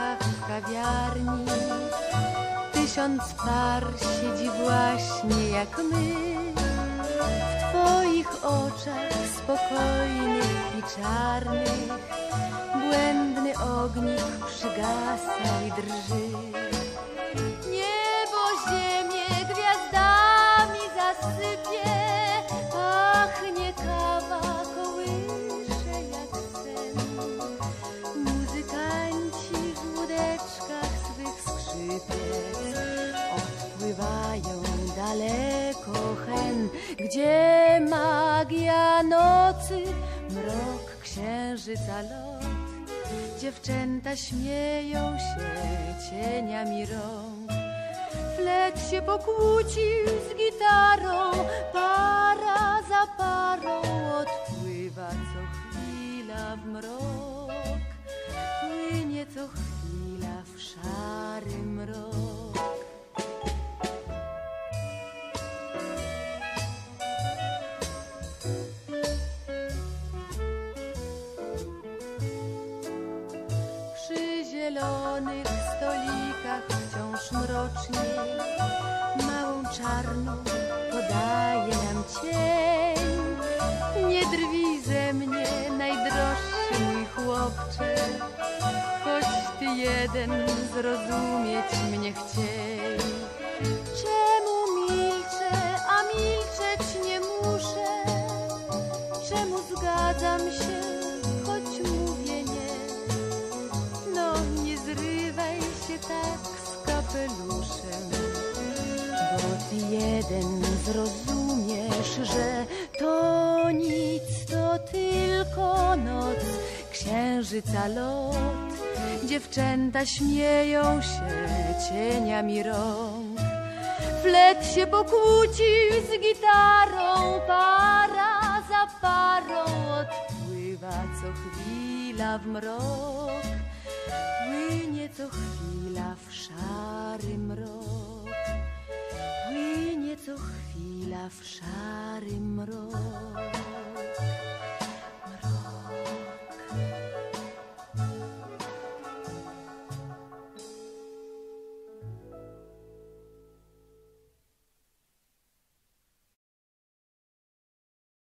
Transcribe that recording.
stolikach w kawiarni. 1000 par siedzi właśnie jak my. W twoich oczach spokojnych i czarnych błędny ognik przygasa i drży. Niebo ziemię gwiazdami zasypie, pachnie kawa, kołysze jak sen. Muzykanci w łódeczkach swych skrzypiec odpływają daleko hen, gdzie magia nocy, mrok księżyca lot. Dziewczęta śmieją się cieniami rąk. Flet się pokłócił z gitarą, para za parą odpływa co chwila w mrok, płynie co chwila w szary mrok. Przy zielonych stolikach wciąż mroczniej małą czarną podaje nam cień. Nie drwij ze mnie, najdroższy mój chłopcze, choć ty jeden zrozumieć mnie chciej. Czemu milczę, a milczeć nie muszę? Czemu zgadzam się, choć mówię nie? No nie zrywaj się tak z kapeluszem, bo ty jeden zrozumiesz, że to nic, to tylko noc, księżyca lot. Dziewczęta śmieją się cieniami rąk. Flet się pokłócił z gitarą, para za parą odpływa co chwila w mrok, płynie co chwila w szary mrok, płynie co chwila w szary